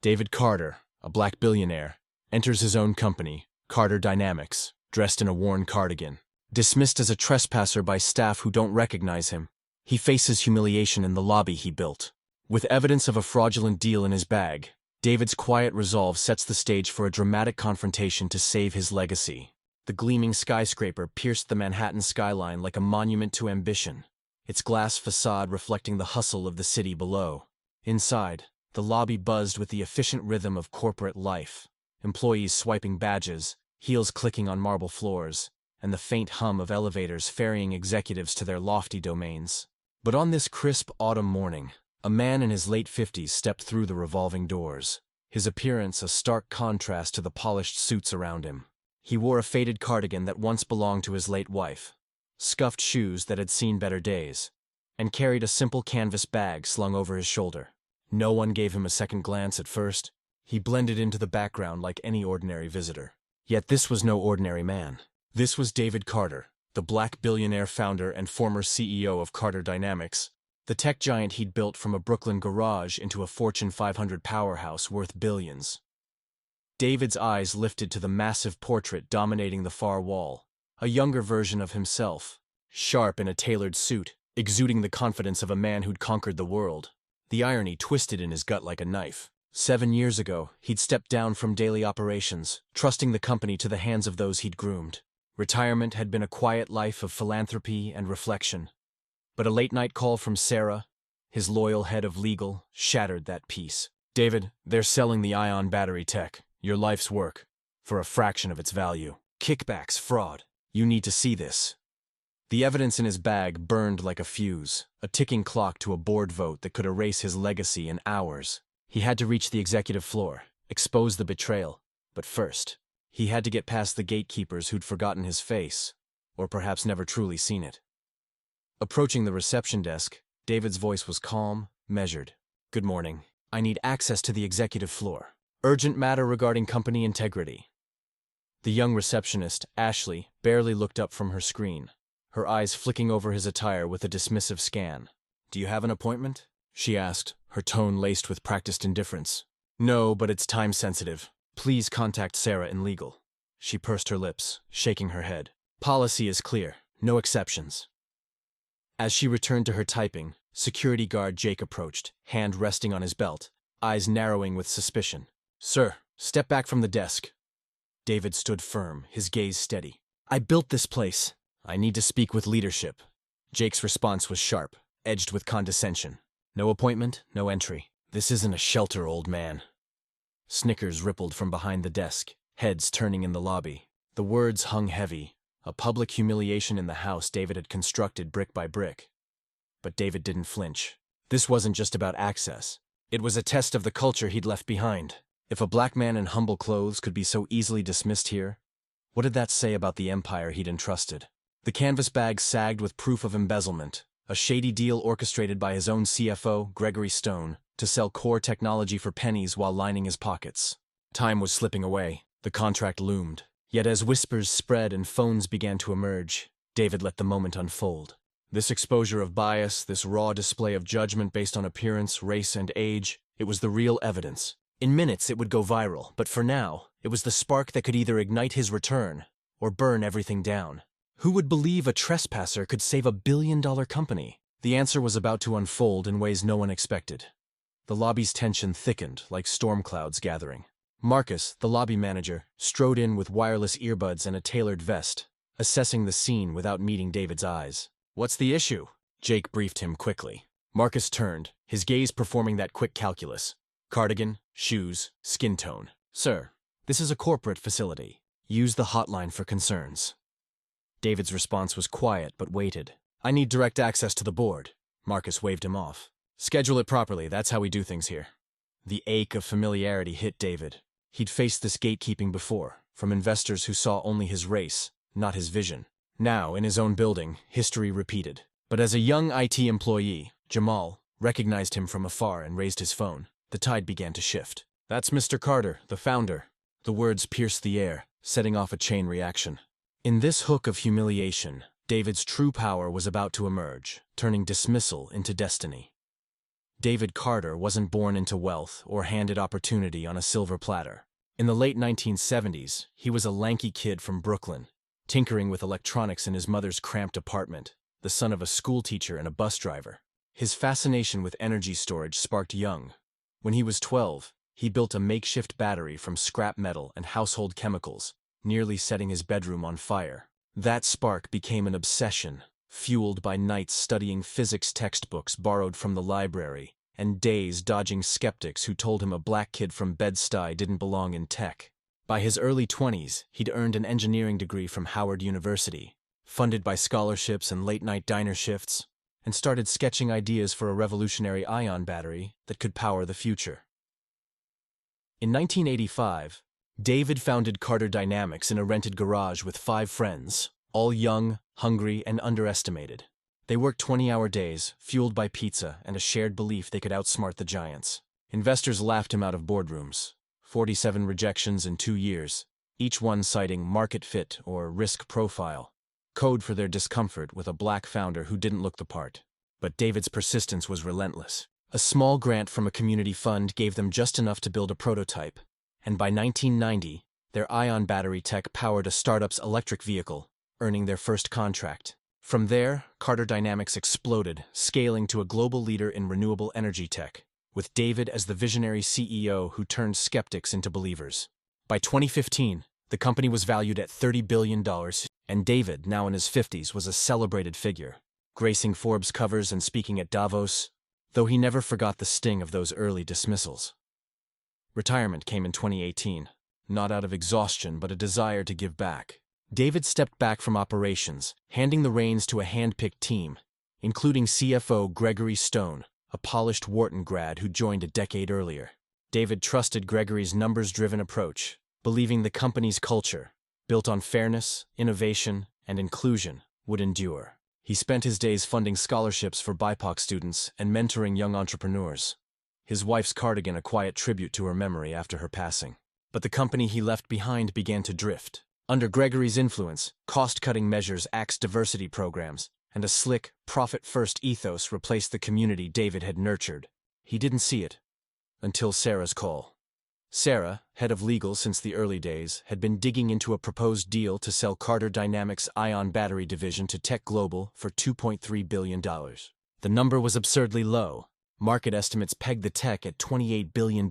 David Carter, a black billionaire, enters his own company, Carter Dynamics, dressed in a worn cardigan. Dismissed as a trespasser by staff who don't recognize him, he faces humiliation in the lobby he built. With evidence of a fraudulent deal in his bag, David's quiet resolve sets the stage for a dramatic confrontation to save his legacy. The gleaming skyscraper pierced the Manhattan skyline like a monument to ambition, its glass facade reflecting the hustle of the city below. Inside, the lobby buzzed with the efficient rhythm of corporate life, employees swiping badges, heels clicking on marble floors, and the faint hum of elevators ferrying executives to their lofty domains. But on this crisp autumn morning, a man in his late 50s stepped through the revolving doors, his appearance a stark contrast to the polished suits around him. He wore a faded cardigan that once belonged to his late wife, scuffed shoes that had seen better days, and carried a simple canvas bag slung over his shoulder. No one gave him a second glance at first. He blended into the background like any ordinary visitor. Yet this was no ordinary man. This was David Carter, the black billionaire founder and former CEO of Carter Dynamics, the tech giant he'd built from a Brooklyn garage into a Fortune 500 powerhouse worth billions. David's eyes lifted to the massive portrait dominating the far wall, a younger version of himself, sharp in a tailored suit, exuding the confidence of a man who'd conquered the world. The irony twisted in his gut like a knife. 7 years ago, he'd stepped down from daily operations, trusting the company to the hands of those he'd groomed. Retirement had been a quiet life of philanthropy and reflection. But a late-night call from Sarah, his loyal head of legal, shattered that peace. "David, they're selling the ion battery tech, your life's work, for a fraction of its value. Kickbacks, fraud. You need to see this." The evidence in his bag burned like a fuse, a ticking clock to a board vote that could erase his legacy in hours. He had to reach the executive floor, expose the betrayal. But first, he had to get past the gatekeepers who'd forgotten his face, or perhaps never truly seen it. Approaching the reception desk, David's voice was calm, measured. "Good morning. I need access to the executive floor. Urgent matter regarding company integrity." The young receptionist, Ashley, barely looked up from her screen, her eyes flicking over his attire with a dismissive scan. "Do you have an appointment?" she asked, her tone laced with practiced indifference. "No, but it's time-sensitive. Please contact Sarah in legal." She pursed her lips, shaking her head. "Policy is clear. No exceptions." As she returned to her typing, security guard Jake approached, hand resting on his belt, eyes narrowing with suspicion. "Sir, step back from the desk." David stood firm, his gaze steady. "I built this place. I need to speak with leadership." Jake's response was sharp, edged with condescension. "No appointment, no entry. This isn't a shelter, old man." Snickers rippled from behind the desk, heads turning in the lobby. The words hung heavy, a public humiliation in the house David had constructed brick by brick. But David didn't flinch. This wasn't just about access. It was a test of the culture he'd left behind. If a black man in humble clothes could be so easily dismissed here, what did that say about the empire he'd entrusted? The canvas bag sagged with proof of embezzlement, a shady deal orchestrated by his own CFO, Gregory Stone, to sell core technology for pennies while lining his pockets. Time was slipping away. The contract loomed. Yet as whispers spread and phones began to emerge, David let the moment unfold. This exposure of bias, this raw display of judgment based on appearance, race, and age, it was the real evidence. In minutes it would go viral, but for now, it was the spark that could either ignite his return or burn everything down. Who would believe a trespasser could save a billion-dollar company? The answer was about to unfold in ways no one expected. The lobby's tension thickened like storm clouds gathering. Marcus, the lobby manager, strode in with wireless earbuds and a tailored vest, assessing the scene without meeting David's eyes. "What's the issue?" Jake briefed him quickly. Marcus turned, his gaze performing that quick calculus. Cardigan, shoes, skin tone. "Sir, this is a corporate facility. Use the hotline for concerns." David's response was quiet but weighted. "I need direct access to the board." Marcus waved him off. "Schedule it properly, that's how we do things here." The ache of familiarity hit David. He'd faced this gatekeeping before, from investors who saw only his race, not his vision. Now, in his own building, history repeated. But as a young IT employee, Jamal recognized him from afar and raised his phone. The tide began to shift. "That's Mr. Carter, the founder." The words pierced the air, setting off a chain reaction. In this hook of humiliation, David's true power was about to emerge, turning dismissal into destiny. David Carter wasn't born into wealth or handed opportunity on a silver platter. In the late 1970s, he was a lanky kid from Brooklyn, tinkering with electronics in his mother's cramped apartment, the son of a schoolteacher and a bus driver. His fascination with energy storage sparked young. When he was 12, he built a makeshift battery from scrap metal and household chemicals, nearly setting his bedroom on fire. That spark became an obsession, fueled by nights studying physics textbooks borrowed from the library, and days dodging skeptics who told him a black kid from Bed-Stuy didn't belong in tech. By his early 20s, he'd earned an engineering degree from Howard University, funded by scholarships and late-night diner shifts, and started sketching ideas for a revolutionary ion battery that could power the future. In 1985, David founded Carter Dynamics in a rented garage with 5 friends, all young, hungry, and underestimated. They worked 20-hour days, fueled by pizza and a shared belief they could outsmart the giants. Investors laughed him out of boardrooms. 47 rejections in 2 years, each one citing market fit or risk profile, code for their discomfort with a black founder who didn't look the part. But David's persistence was relentless. A small grant from a community fund gave them just enough to build a prototype, and by 1990, their ion battery tech powered a startup's electric vehicle, earning their first contract. From there, Carter Dynamics exploded, scaling to a global leader in renewable energy tech, with David as the visionary CEO who turned skeptics into believers. By 2015, the company was valued at $30 billion, and David, now in his 50s, was a celebrated figure, gracing Forbes covers and speaking at Davos, though he never forgot the sting of those early dismissals. Retirement came in 2018, not out of exhaustion but a desire to give back. David stepped back from operations, handing the reins to a hand-picked team, including CFO Gregory Stone, a polished Wharton grad who joined a decade earlier. David trusted Gregory's numbers-driven approach, believing the company's culture, built on fairness, innovation, and inclusion, would endure. He spent his days funding scholarships for BIPOC students and mentoring young entrepreneurs. His wife's cardigan a quiet tribute to her memory after her passing. But the company he left behind began to drift. Under Gregory's influence, cost-cutting measures axed diversity programs, and a slick, profit-first ethos replaced the community David had nurtured. He didn't see it until Sarah's call. Sarah, head of legal since the early days, had been digging into a proposed deal to sell Carter Dynamics' ion battery division to Tech Global for $2.3 billion. The number was absurdly low. Market estimates pegged the tech at $28 billion.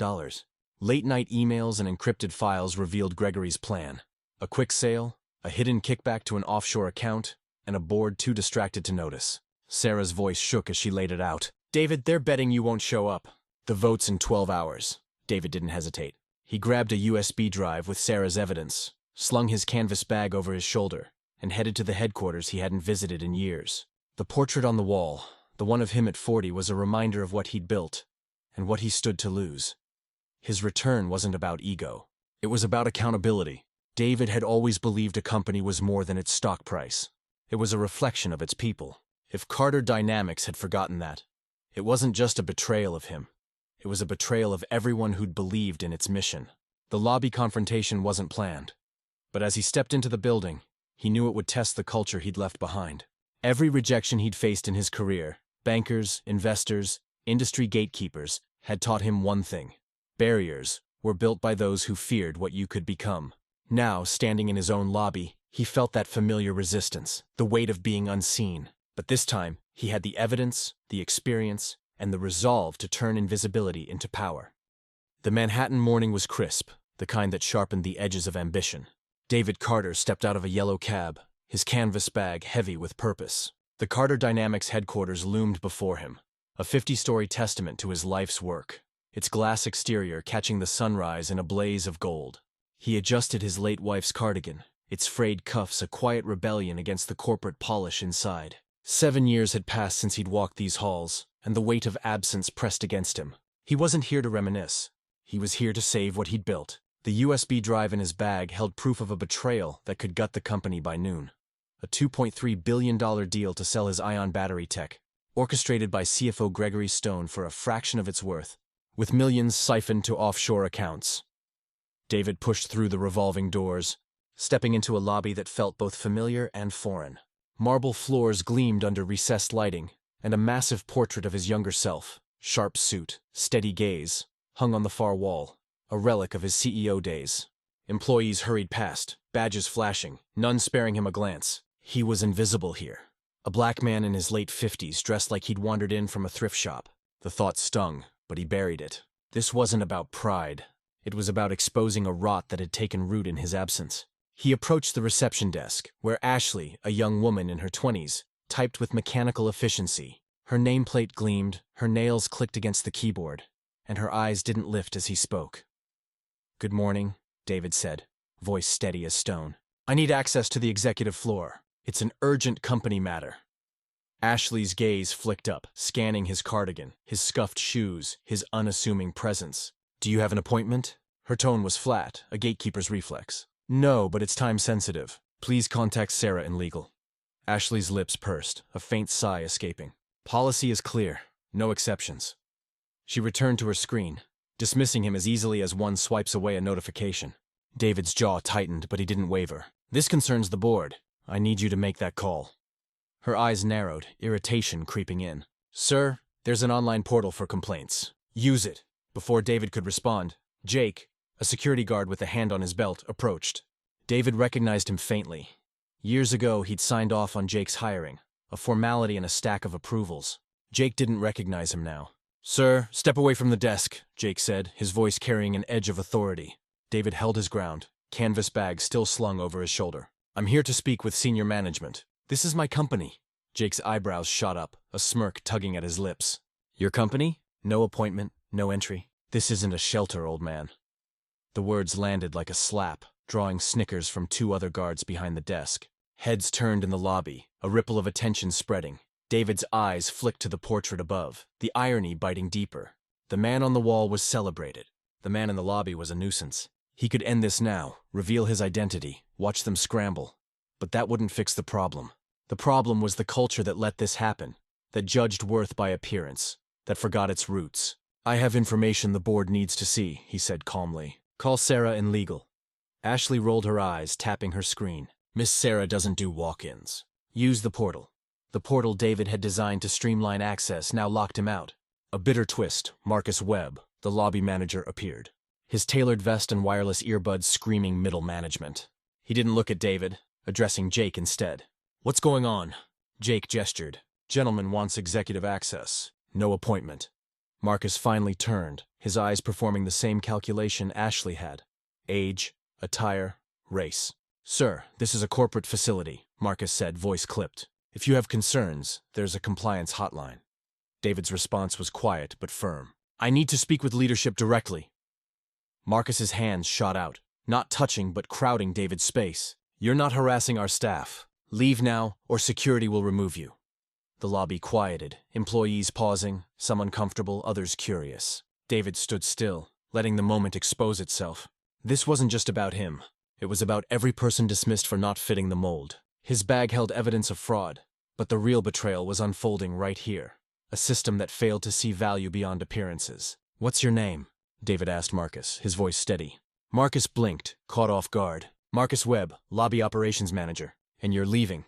Late-night emails and encrypted files revealed Gregory's plan. A quick sale, a hidden kickback to an offshore account, and a board too distracted to notice. Sarah's voice shook as she laid it out. "David, they're betting you won't show up. The vote's in 12 hours. David didn't hesitate. He grabbed a USB drive with Sarah's evidence, slung his canvas bag over his shoulder, and headed to the headquarters he hadn't visited in years. The portrait on the wall, the one of him at 40, was a reminder of what he'd built and what he stood to lose. His return wasn't about ego. It was about accountability. David had always believed a company was more than its stock price. It was a reflection of its people. If Carter Dynamics had forgotten that, it wasn't just a betrayal of him. It was a betrayal of everyone who'd believed in its mission. The lobby confrontation wasn't planned, but as he stepped into the building, he knew it would test the culture he'd left behind. Every rejection he'd faced in his career, bankers, investors, industry gatekeepers, had taught him one thing. Barriers were built by those who feared what you could become. Now, standing in his own lobby, he felt that familiar resistance, the weight of being unseen. But this time, he had the evidence, the experience, and the resolve to turn invisibility into power. The Manhattan morning was crisp, the kind that sharpened the edges of ambition. David Carter stepped out of a yellow cab, his canvas bag heavy with purpose. The Carter Dynamics headquarters loomed before him, a 50-story testament to his life's work, its glass exterior catching the sunrise in a blaze of gold. He adjusted his late wife's cardigan, its frayed cuffs a quiet rebellion against the corporate polish inside. 7 years had passed since he'd walked these halls, and the weight of absence pressed against him. He wasn't here to reminisce. He was here to save what he'd built. The USB drive in his bag held proof of a betrayal that could gut the company by noon. A $2.3 billion deal to sell his ion battery tech, orchestrated by CFO Gregory Stone for a fraction of its worth, with millions siphoned to offshore accounts. David pushed through the revolving doors, stepping into a lobby that felt both familiar and foreign. Marble floors gleamed under recessed lighting, and a massive portrait of his younger self, sharp suit, steady gaze, hung on the far wall, a relic of his CEO days. Employees hurried past, badges flashing, none sparing him a glance. He was invisible here. A black man in his late 50s, dressed like he'd wandered in from a thrift shop. The thought stung, but he buried it. This wasn't about pride. It was about exposing a rot that had taken root in his absence. He approached the reception desk, where Ashley, a young woman in her 20s, typed with mechanical efficiency. Her nameplate gleamed, her nails clicked against the keyboard, and her eyes didn't lift as he spoke. "Good morning," David said, voice steady as stone. "I need access to the executive floor. It's an urgent company matter." Ashley's gaze flicked up, scanning his cardigan, his scuffed shoes, his unassuming presence. "Do you have an appointment?" Her tone was flat, a gatekeeper's reflex. "No, but it's time-sensitive. Please contact Sarah in legal." Ashley's lips pursed, a faint sigh escaping. "Policy is clear. No exceptions." She returned to her screen, dismissing him as easily as one swipes away a notification. David's jaw tightened, but he didn't waver. "This concerns the board. I need you to make that call." Her eyes narrowed, irritation creeping in. "Sir, there's an online portal for complaints. Use it." Before David could respond, Jake, a security guard with a hand on his belt, approached. David recognized him faintly. Years ago, he'd signed off on Jake's hiring, a formality and a stack of approvals. Jake didn't recognize him now. "Sir, step away from the desk," Jake said, his voice carrying an edge of authority. David held his ground, canvas bag still slung over his shoulder. "I'm here to speak with senior management. This is my company." Jake's eyebrows shot up, a smirk tugging at his lips. "Your company? No appointment, no entry. This isn't a shelter, old man." The words landed like a slap, drawing snickers from two other guards behind the desk. Heads turned in the lobby, a ripple of attention spreading. David's eyes flicked to the portrait above, the irony biting deeper. The man on the wall was celebrated. The man in the lobby was a nuisance. He could end this now, reveal his identity, watch them scramble. But that wouldn't fix the problem. The problem was the culture that let this happen, that judged worth by appearance, that forgot its roots. "I have information the board needs to see," he said calmly. "Call Sarah in legal." Ashley rolled her eyes, tapping her screen. "Miss Sarah doesn't do walk-ins. Use the portal." The portal David had designed to streamline access now locked him out. A bitter twist, Marcus Webb, the lobby manager, appeared. His tailored vest and wireless earbuds screaming middle management. He didn't look at David, addressing Jake instead. "What's going on?" Jake gestured. "Gentleman wants executive access. No appointment." Marcus finally turned, his eyes performing the same calculation Ashley had. Age, attire, race. "Sir, this is a corporate facility," Marcus said, voice clipped. "If you have concerns, there's a compliance hotline." David's response was quiet but firm. "I need to speak with leadership directly." Marcus's hands shot out, not touching but crowding David's space. "You're not harassing our staff. Leave now, or security will remove you." The lobby quieted, employees pausing, some uncomfortable, others curious. David stood still, letting the moment expose itself. This wasn't just about him. It was about every person dismissed for not fitting the mold. His bag held evidence of fraud, but the real betrayal was unfolding right here. A system that failed to see value beyond appearances. "What's your name?" David asked Marcus, his voice steady. Marcus blinked, caught off guard. "Marcus Webb, lobby operations manager. And you're leaving."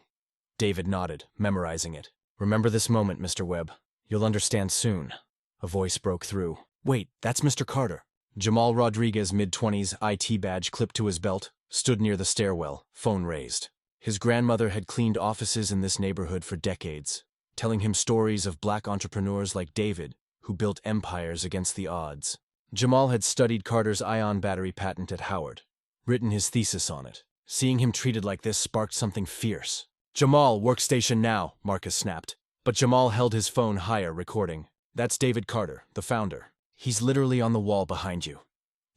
David nodded, memorizing it. "Remember this moment, Mr. Webb. You'll understand soon." A voice broke through. "Wait, that's Mr. Carter." Jamal Rodriguez, mid-20s, IT badge clipped to his belt, stood near the stairwell, phone raised. His grandmother had cleaned offices in this neighborhood for decades, telling him stories of black entrepreneurs like David, who built empires against the odds. Jamal had studied Carter's ion battery patent at Howard, written his thesis on it. Seeing him treated like this sparked something fierce. "Jamal, workstation now," Marcus snapped. But Jamal held his phone higher, recording. "That's David Carter, the founder. He's literally on the wall behind you."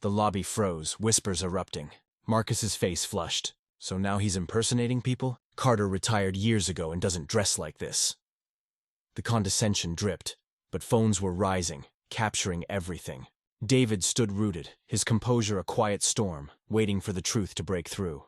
The lobby froze, whispers erupting. Marcus's face flushed. So now he's impersonating people? Carter retired years ago and doesn't dress like this. The condescension dripped, but phones were rising, capturing everything. David stood rooted, his composure a quiet storm, waiting for the truth to break through.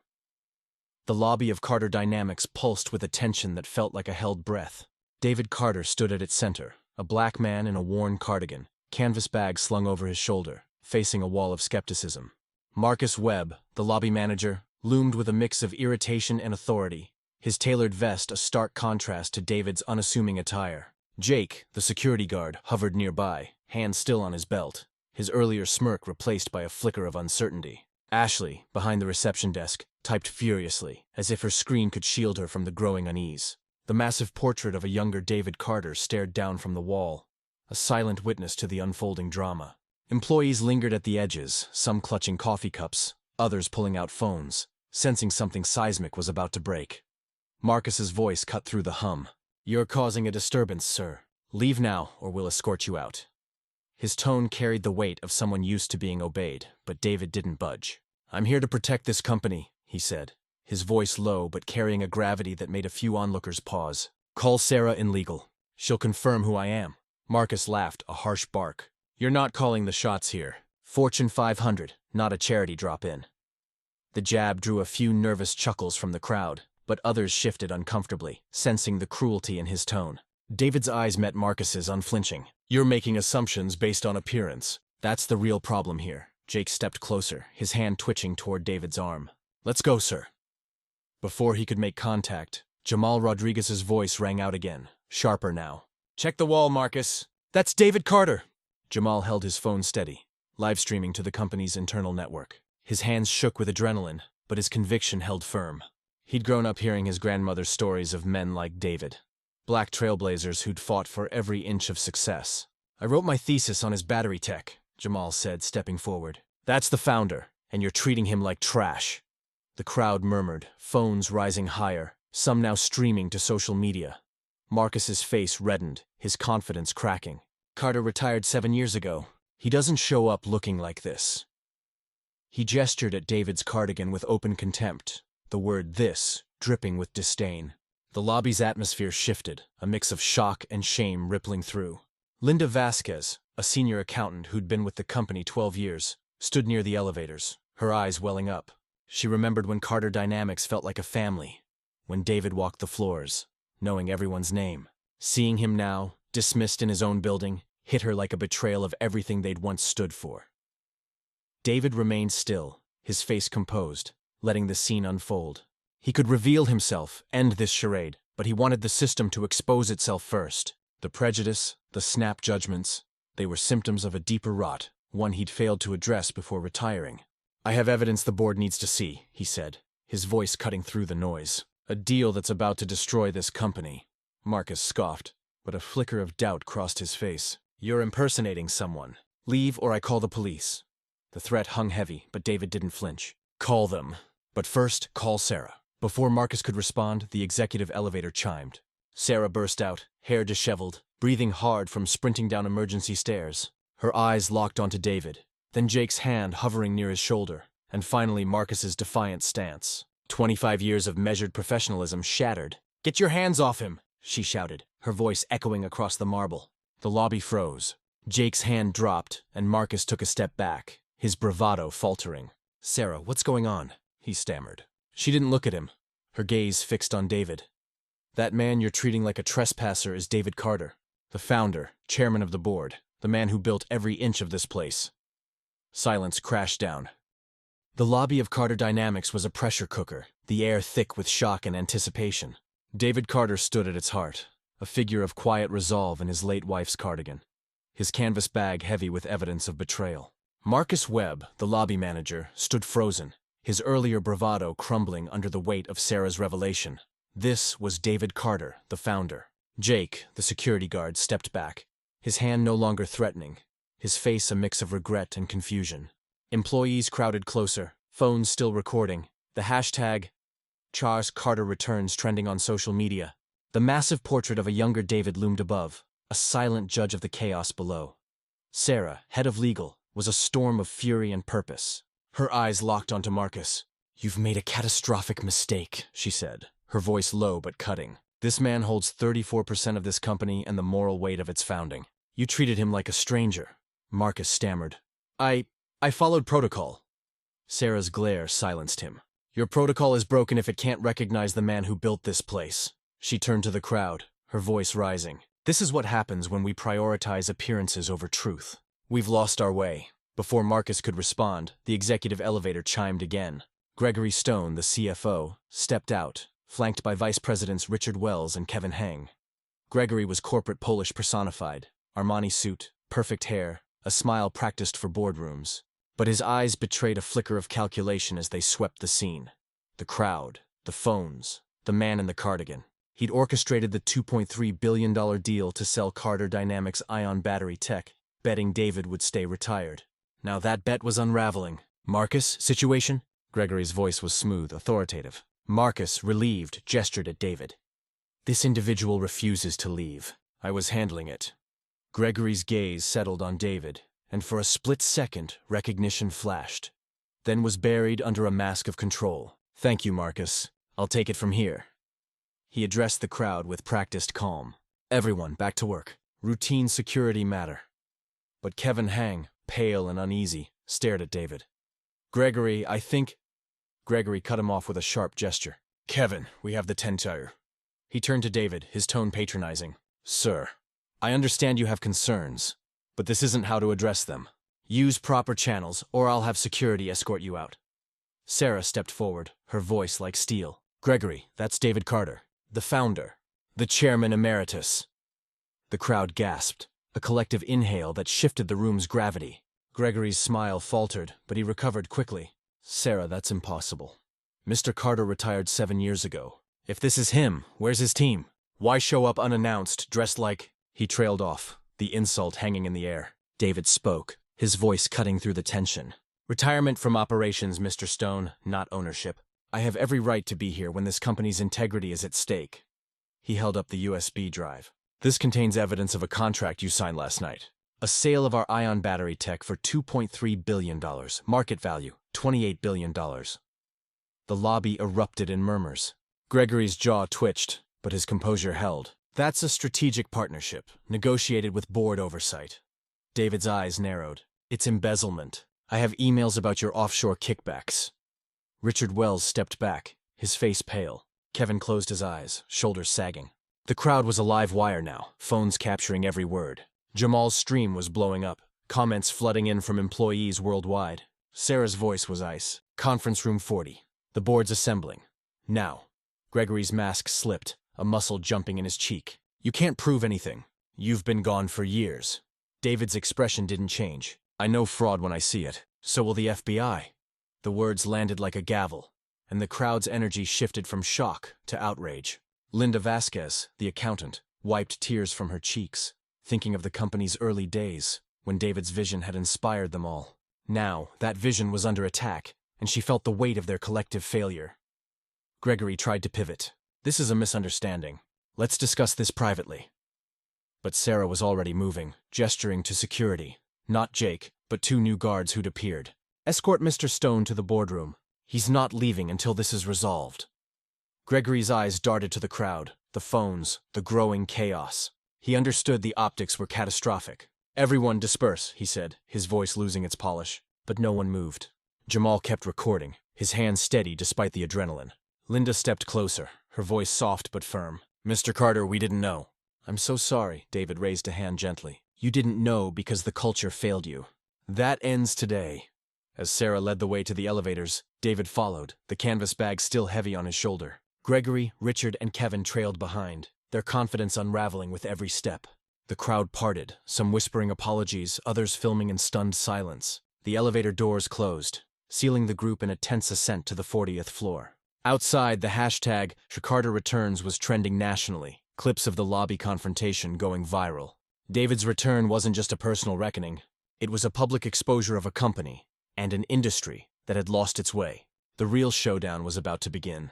The lobby of Carter Dynamics pulsed with a tension that felt like a held breath. David Carter stood at its center, a black man in a worn cardigan, canvas bag slung over his shoulder, facing a wall of skepticism. Marcus Webb, the lobby manager, loomed with a mix of irritation and authority, his tailored vest a stark contrast to David's unassuming attire. Jake, the security guard, hovered nearby, hand still on his belt, his earlier smirk replaced by a flicker of uncertainty. Ashley, behind the reception desk, typed furiously, as if her screen could shield her from the growing unease. The massive portrait of a younger David Carter stared down from the wall, a silent witness to the unfolding drama. Employees lingered at the edges, some clutching coffee cups, others pulling out phones, sensing something seismic was about to break. Marcus's voice cut through the hum. "You're causing a disturbance, sir. Leave now, or we'll escort you out." His tone carried the weight of someone used to being obeyed, but David didn't budge. "I'm here to protect this company," he said, his voice low but carrying a gravity that made a few onlookers pause. "Call Sarah in legal. She'll confirm who I am." Marcus laughed, a harsh bark. "You're not calling the shots here. Fortune 500, not a charity drop-in." The jab drew a few nervous chuckles from the crowd, but others shifted uncomfortably, sensing the cruelty in his tone. David's eyes met Marcus's, unflinching. "You're making assumptions based on appearance. That's the real problem here." Jake stepped closer, his hand twitching toward David's arm. "Let's go, sir." Before he could make contact, Jamal Rodriguez's voice rang out again, sharper now. "Check the wall, Marcus. That's David Carter." Jamal held his phone steady, live streaming to the company's internal network. His hands shook with adrenaline, but his conviction held firm. He'd grown up hearing his grandmother's stories of men like David, black trailblazers who'd fought for every inch of success. "I wrote my thesis on his battery tech," Jamal said, stepping forward. "That's the founder, and you're treating him like trash." The crowd murmured, phones rising higher, some now streaming to social media. Marcus's face reddened, his confidence cracking. "Carter retired 7 years ago. He doesn't show up looking like this." He gestured at David's cardigan with open contempt, the word "this" dripping with disdain. The lobby's atmosphere shifted, a mix of shock and shame rippling through. Linda Vasquez, a senior accountant who'd been with the company 12 years, stood near the elevators, her eyes welling up. She remembered when Carter Dynamics felt like a family, when David walked the floors, knowing everyone's name. Seeing him now, dismissed in his own building, hit her like a betrayal of everything they'd once stood for. David remained still, his face composed, letting the scene unfold. He could reveal himself, end this charade, but he wanted the system to expose itself first. The prejudice, the snap judgments, they were symptoms of a deeper rot, one he'd failed to address before retiring. "I have evidence the board needs to see," he said, his voice cutting through the noise. "A deal that's about to destroy this company." Marcus scoffed, but a flicker of doubt crossed his face. "You're impersonating someone. Leave or I call the police." The threat hung heavy, but David didn't flinch. "Call them. But first, call Sarah." Before Marcus could respond, the executive elevator chimed. Sarah burst out, hair disheveled, breathing hard from sprinting down emergency stairs. Her eyes locked onto David, then Jake's hand hovering near his shoulder, and finally Marcus's defiant stance. 25 years of measured professionalism shattered. "Get your hands off him!" she shouted, her voice echoing across the marble. The lobby froze. Jake's hand dropped, and Marcus took a step back, his bravado faltering. "Sarah, what's going on?" he stammered. She didn't look at him, her gaze fixed on David. "That man you're treating like a trespasser is David Carter, the founder, chairman of the board, the man who built every inch of this place." Silence crashed down. The lobby of Carter Dynamics was a pressure cooker, the air thick with shock and anticipation. David Carter stood at its heart, a figure of quiet resolve in his late wife's cardigan, his canvas bag heavy with evidence of betrayal. Marcus Webb, the lobby manager, stood frozen, his earlier bravado crumbling under the weight of Sarah's revelation. This was David Carter, the founder. Jake, the security guard, stepped back, his hand no longer threatening, his face a mix of regret and confusion. Employees crowded closer, phones still recording, the hashtag Charles Carter Returns trending on social media. The massive portrait of a younger David loomed above, a silent judge of the chaos below. Sarah, head of legal, was a storm of fury and purpose. Her eyes locked onto Marcus. "You've made a catastrophic mistake," she said, her voice low but cutting. "This man holds 34% of this company and the moral weight of its founding. You treated him like a stranger." Marcus stammered. I followed protocol." Sarah's glare silenced him. "Your protocol is broken if it can't recognize the man who built this place." She turned to the crowd, her voice rising. "This is what happens when we prioritize appearances over truth. We've lost our way." Before Marcus could respond, the executive elevator chimed again. Gregory Stone, the CFO, stepped out, flanked by Vice Presidents Richard Wells and Kevin Heng. Gregory was corporate Polish personified. Armani suit, perfect hair, a smile practiced for boardrooms. But his eyes betrayed a flicker of calculation as they swept the scene. The crowd, the phones, the man in the cardigan. He'd orchestrated the $2.3 billion deal to sell Carter Dynamics ion battery tech, betting David would stay retired. Now that bet was unraveling. Marcus, situation? Gregory's voice was smooth, authoritative. Marcus, relieved, gestured at David. This individual refuses to leave. I was handling it. Gregory's gaze settled on David, and for a split second, recognition flashed. Then was buried under a mask of control. Thank you, Marcus. I'll take it from here. He addressed the crowd with practiced calm. Everyone, back to work. Routine security matter. But Kevin Hang, pale and uneasy, stared at David. Gregory, I think... Gregory cut him off with a sharp gesture. Kevin, we have the tire. He turned to David, his tone patronizing. Sir, I understand you have concerns, but this isn't how to address them. Use proper channels, or I'll have security escort you out. Sarah stepped forward, her voice like steel. Gregory, that's David Carter, the founder, the chairman emeritus. The crowd gasped, a collective inhale that shifted the room's gravity. Gregory's smile faltered, but he recovered quickly. Sarah, that's impossible. Mr. Carter retired 7 years ago. If this is him, where's his team? Why show up unannounced, dressed like... He trailed off, the insult hanging in the air. David spoke, his voice cutting through the tension. Retirement from operations, Mr. Stone, not ownership. I have every right to be here when this company's integrity is at stake. He held up the USB drive. This contains evidence of a contract you signed last night. A sale of our ion battery tech for $2.3 billion. Market value, $28 billion. The lobby erupted in murmurs. Gregory's jaw twitched, but his composure held. That's a strategic partnership, negotiated with board oversight. David's eyes narrowed. It's embezzlement. I have emails about your offshore kickbacks. Richard Wells stepped back, his face pale. Kevin closed his eyes, shoulders sagging. The crowd was a live wire now, phones capturing every word. Jamal's stream was blowing up, comments flooding in from employees worldwide. Sarah's voice was ice. Conference room 40. The board's assembling. Now. Gregory's mask slipped, a muscle jumping in his cheek. You can't prove anything. You've been gone for years. David's expression didn't change. I know fraud when I see it. So will the FBI. The words landed like a gavel, and the crowd's energy shifted from shock to outrage. Linda Vasquez, the accountant, wiped tears from her cheeks, thinking of the company's early days, when David's vision had inspired them all. Now, that vision was under attack, and she felt the weight of their collective failure. Gregory tried to pivot. This is a misunderstanding. Let's discuss this privately. But Sarah was already moving, gesturing to security. Not Jake, but 2 new guards who'd appeared. Escort Mr. Stone to the boardroom. He's not leaving until this is resolved. Gregory's eyes darted to the crowd, the phones, the growing chaos. He understood the optics were catastrophic. Everyone disperse, he said, his voice losing its polish. But no one moved. Jamal kept recording, his hands steady despite the adrenaline. Linda stepped closer, her voice soft but firm. Mr. Carter, we didn't know. I'm so sorry, David raised a hand gently. You didn't know because the culture failed you. That ends today. As Sarah led the way to the elevators, David followed, the canvas bag still heavy on his shoulder. Gregory, Richard, and Kevin trailed behind, their confidence unraveling with every step. The crowd parted, some whispering apologies, others filming in stunned silence. The elevator doors closed, sealing the group in a tense ascent to the 40th floor. Outside, the hashtag #CarterReturns was trending nationally, clips of the lobby confrontation going viral. David's return wasn't just a personal reckoning. It was a public exposure of a company and an industry that had lost its way. The real showdown was about to begin.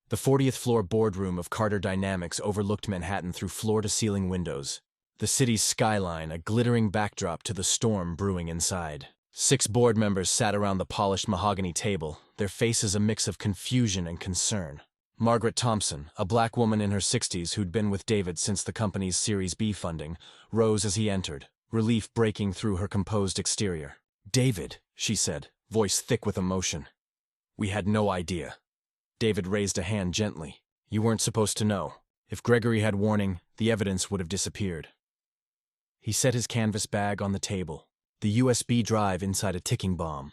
The 40th floor boardroom of Carter Dynamics overlooked Manhattan through floor-to-ceiling windows. The city's skyline, a glittering backdrop to the storm brewing inside. 6 board members sat around the polished mahogany table, their faces a mix of confusion and concern. Margaret Thompson, a black woman in her 60s who'd been with David since the company's Series B funding, rose as he entered, relief breaking through her composed exterior. David, she said, voice thick with emotion. We had no idea. David raised a hand gently. You weren't supposed to know. If Gregory had warning, the evidence would have disappeared. He set his canvas bag on the table, the USB drive inside a ticking bomb.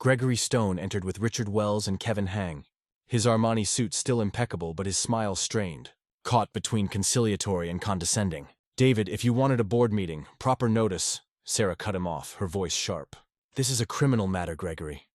Gregory Stone entered with Richard Wells and Kevin Hang, his Armani suit still impeccable but his smile strained. caught between conciliatory and condescending. David, if you wanted a board meeting, proper notice. Sarah cut him off, her voice sharp. This is a criminal matter, Gregory.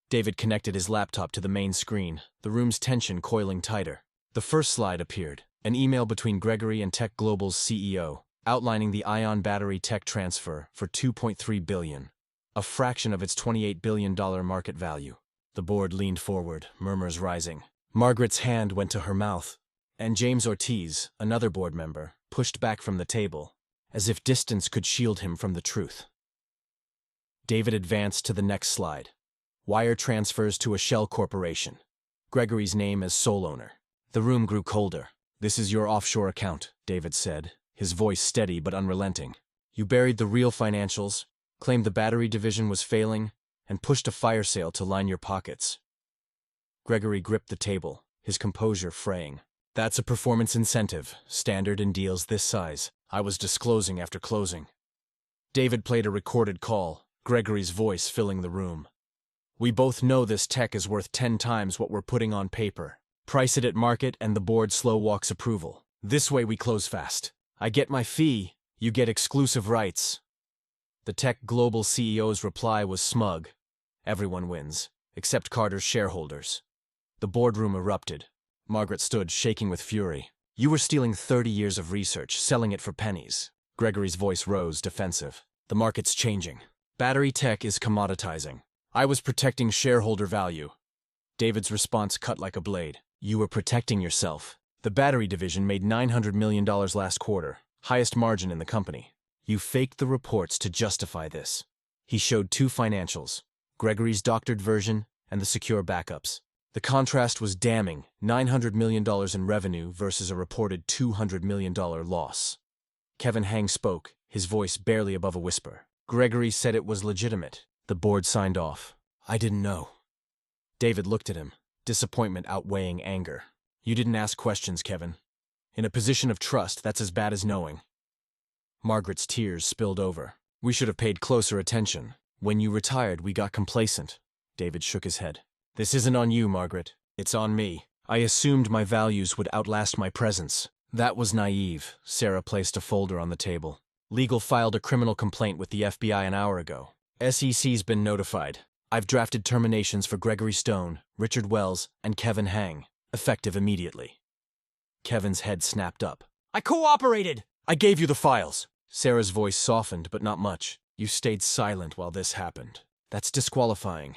David connected his laptop to the main screen, the room's tension coiling tighter. The first slide appeared, an email between Gregory and Tech Global's CEO, outlining the ion battery tech transfer for $2.3 billion, a fraction of its $28 billion market value. The board leaned forward, murmurs rising. Margaret's hand went to her mouth, and James Ortiz, another board member, pushed back from the table, as if distance could shield him from the truth. David advanced to the next slide. Wire transfers to a shell corporation. Gregory's name as sole owner. The room grew colder. This is your offshore account, David said, his voice steady but unrelenting. You buried the real financials, claimed the battery division was failing, and pushed a fire sale to line your pockets. Gregory gripped the table, his composure fraying. That's a performance incentive, standard in deals this size. I was disclosing after closing. David played a recorded call, Gregory's voice filling the room. We both know this tech is worth 10 times what we're putting on paper. Price it at market and the board slow walks approval. This way we close fast. I get my fee, you get exclusive rights. The Tech Global CEO's reply was smug. Everyone wins, except Carter's shareholders. The boardroom erupted. Margaret stood, shaking with fury. You were stealing 30 years of research, selling it for pennies. Gregory's voice rose, defensive. The market's changing. Battery tech is commoditizing. I was protecting shareholder value. David's response cut like a blade. You were protecting yourself. The battery division made $900 million last quarter, highest margin in the company. You faked the reports to justify this. He showed 2 financials, Gregory's doctored version and the secure backups. The contrast was damning, $900 million in revenue versus a reported $200 million loss. Kevin Hang spoke, his voice barely above a whisper. Gregory said it was legitimate. The board signed off. I didn't know. David looked at him, disappointment outweighing anger. You didn't ask questions, Kevin. In a position of trust, that's as bad as knowing. Margaret's tears spilled over. We should have paid closer attention. When you retired, we got complacent. David shook his head. This isn't on you, Margaret. It's on me. I assumed my values would outlast my presence. That was naive. Sarah placed a folder on the table. Legal filed a criminal complaint with the FBI an hour ago. SEC's been notified. I've drafted terminations for Gregory Stone, Richard Wells, and Kevin Hang, effective immediately. Kevin's head snapped up. I cooperated! I gave you the files. Sarah's voice softened, but not much. You stayed silent while this happened. That's disqualifying.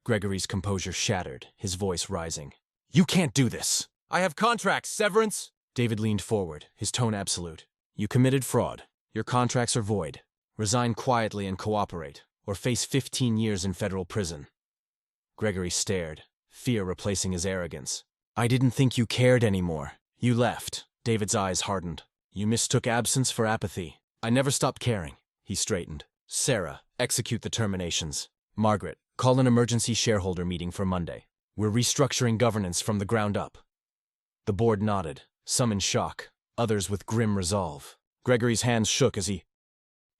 Gregory's composure shattered, his voice rising. You can't do this! I have contracts, severance! David leaned forward, his tone absolute. You committed fraud. Your contracts are void. Resign quietly and cooperate, or face 15 years in federal prison. Gregory stared, fear replacing his arrogance. I didn't think you cared anymore. You left. David's eyes hardened. You mistook absence for apathy. I never stopped caring. He straightened. Sarah, execute the terminations. Margaret, call an emergency shareholder meeting for Monday. We're restructuring governance from the ground up. The board nodded, some in shock, others with grim resolve. Gregory's hands shook as he...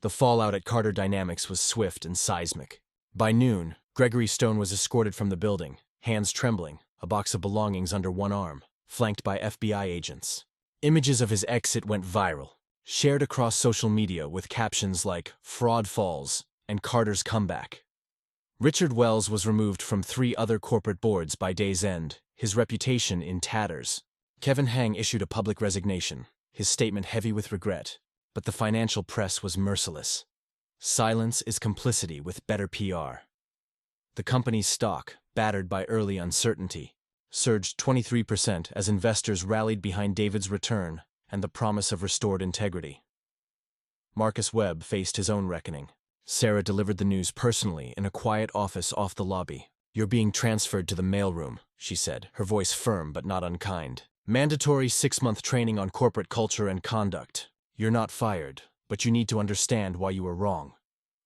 The fallout at Carter Dynamics was swift and seismic. By noon, Gregory Stone was escorted from the building, hands trembling, a box of belongings under one arm, flanked by FBI agents. Images of his exit went viral, shared across social media with captions like Fraud Falls and Carter's Comeback. Richard Wells was removed from 3 other corporate boards by day's end, his reputation in tatters. Kevin Hang issued a public resignation, his statement heavy with regret, but the financial press was merciless. Silence is complicity with better PR. The company's stock, battered by early uncertainty, surged 23% as investors rallied behind David's return and the promise of restored integrity. Marcus Webb faced his own reckoning. Sarah delivered the news personally in a quiet office off the lobby. You're being transferred to the mailroom, she said, her voice firm but not unkind. Mandatory 6-month training on corporate culture and conduct. You're not fired, but you need to understand why you were wrong.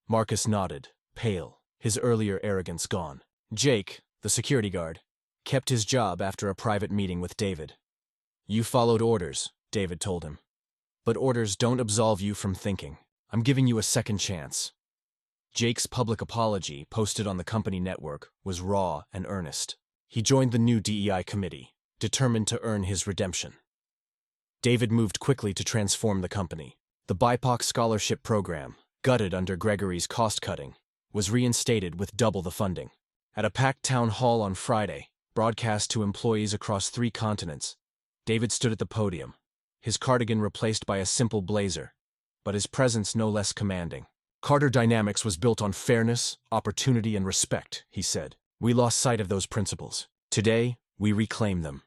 Marcus nodded, pale, his earlier arrogance gone. Jake, the security guard, kept his job after a private meeting with David. You followed orders, David told him. But orders don't absolve you from thinking. I'm giving you a second chance. Jake's public apology, posted on the company network, was raw and earnest. He joined the new DEI committee, determined to earn his redemption. David moved quickly to transform the company. The BIPOC scholarship program, gutted under Gregory's cost-cutting, was reinstated with double the funding. At a packed town hall on Friday, broadcast to employees across 3 continents, David stood at the podium, his cardigan replaced by a simple blazer, but his presence no less commanding. Carter Dynamics was built on fairness, opportunity, and respect, he said. We lost sight of those principles. Today, we reclaim them.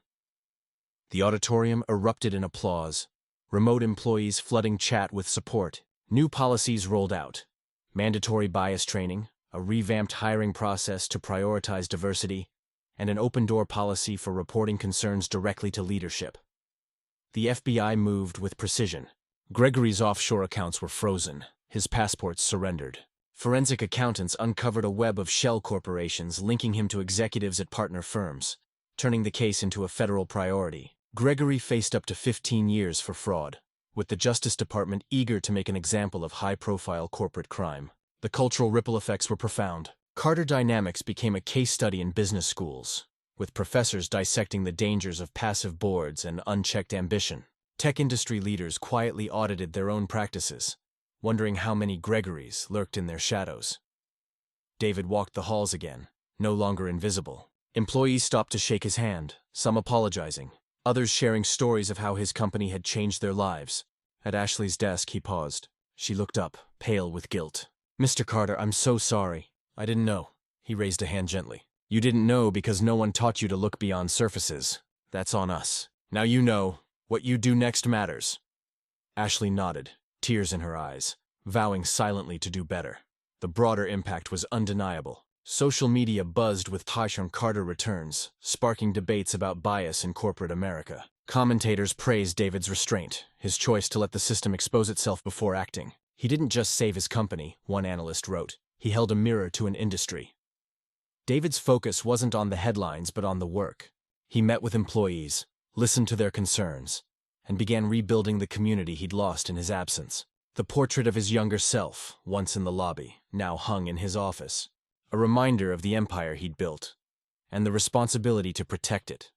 The auditorium erupted in applause, remote employees flooding chat with support. New policies rolled out. Mandatory bias training, a revamped hiring process to prioritize diversity, and an open-door policy for reporting concerns directly to leadership. The FBI moved with precision. Gregory's offshore accounts were frozen, his passports surrendered. Forensic accountants uncovered a web of shell corporations linking him to executives at partner firms, turning the case into a federal priority. Gregory faced up to 15 years for fraud, with the Justice Department eager to make an example of high-profile corporate crime. The cultural ripple effects were profound. Carter Dynamics became a case study in business schools, with professors dissecting the dangers of passive boards and unchecked ambition. Tech industry leaders quietly audited their own practices, wondering how many Gregorys lurked in their shadows. David walked the halls again, no longer invisible. Employees stopped to shake his hand, some apologizing, others sharing stories of how his company had changed their lives. At Ashley's desk, he paused. She looked up, pale with guilt. "Mr. Carter, I'm so sorry. I didn't know." He raised a hand gently. "You didn't know because no one taught you to look beyond surfaces. That's on us. Now you know. What you do next matters." Ashley nodded, tears in her eyes, vowing silently to do better. The broader impact was undeniable. Social media buzzed with Tyshon Carter returns, sparking debates about bias in corporate America. Commentators praised David's restraint, his choice to let the system expose itself before acting. He didn't just save his company, one analyst wrote. He held a mirror to an industry. David's focus wasn't on the headlines but on the work. He met with employees, listened to their concerns, and began rebuilding the community he'd lost in his absence. The portrait of his younger self, once in the lobby, now hung in his office. A reminder of the empire he'd built, and the responsibility to protect it.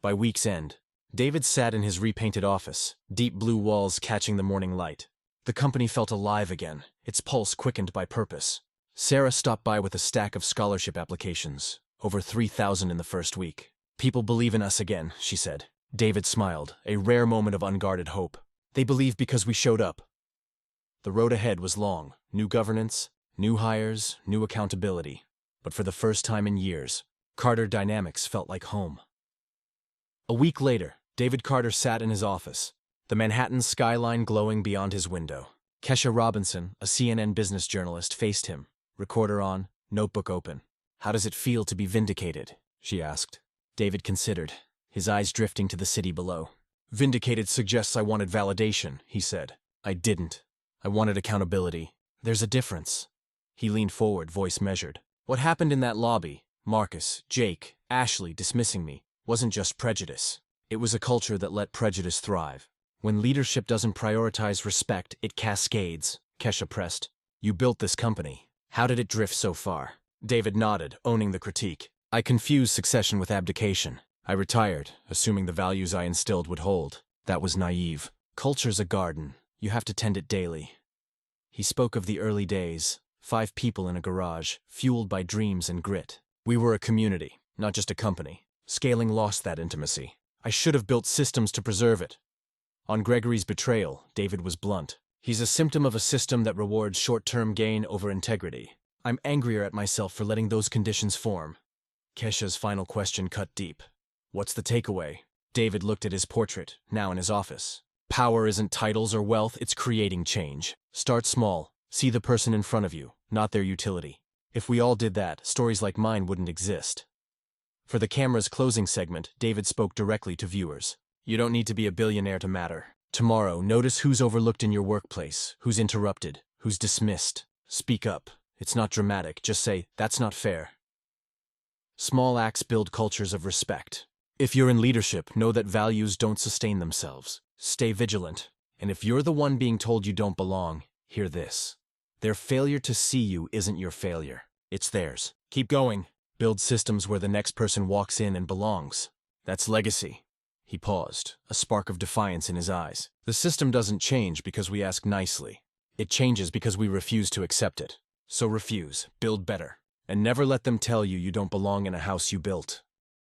By week's end, David sat in his repainted office, deep blue walls catching the morning light. The company felt alive again, its pulse quickened by purpose. Sarah stopped by with a stack of scholarship applications, over 3,000 in the first week. "People believe in us again," she said. David smiled, a rare moment of unguarded hope. "They believe because we showed up." The road ahead was long, new governance, new hires, new accountability. But for the first time in years, Carter Dynamics felt like home. A week later, David Carter sat in his office, the Manhattan skyline glowing beyond his window. Kesha Robinson, a CNN business journalist, faced him, recorder on, notebook open. "How does it feel to be vindicated?" she asked. David considered, his eyes drifting to the city below. "Vindicated suggests I wanted validation," he said. "I didn't. I wanted accountability. There's a difference." He leaned forward, voice measured. "What happened in that lobby, Marcus, Jake, Ashley dismissing me, wasn't just prejudice. It was a culture that let prejudice thrive. When leadership doesn't prioritize respect, it cascades," Kesha pressed. "You built this company. How did it drift so far?" David nodded, owning the critique. "I confused succession with abdication. I retired, assuming the values I instilled would hold. That was naive. Culture's a garden. You have to tend it daily." He spoke of the early days, 5 people in a garage, fueled by dreams and grit. "We were a community, not just a company. Scaling lost that intimacy. I should have built systems to preserve it." On Gregory's betrayal, David was blunt. "He's a symptom of a system that rewards short-term gain over integrity. I'm angrier at myself for letting those conditions form." Kesha's final question cut deep. "What's the takeaway?" David looked at his portrait, now in his office. "Power isn't titles or wealth, it's creating change. Start small. See the person in front of you, not their utility. If we all did that, stories like mine wouldn't exist." For the camera's closing segment, David spoke directly to viewers. "You don't need to be a billionaire to matter. Tomorrow, notice who's overlooked in your workplace, who's interrupted, who's dismissed. Speak up. It's not dramatic, just say, 'That's not fair.'" Small acts build cultures of respect. If you're in leadership, know that values don't sustain themselves. Stay vigilant. And if you're the one being told you don't belong, hear this. Their failure to see you isn't your failure. It's theirs. Keep going. Build systems where the next person walks in and belongs. That's legacy. He paused, a spark of defiance in his eyes. The system doesn't change because we ask nicely. It changes because we refuse to accept it. So refuse, build better, and never let them tell you you don't belong in a house you built.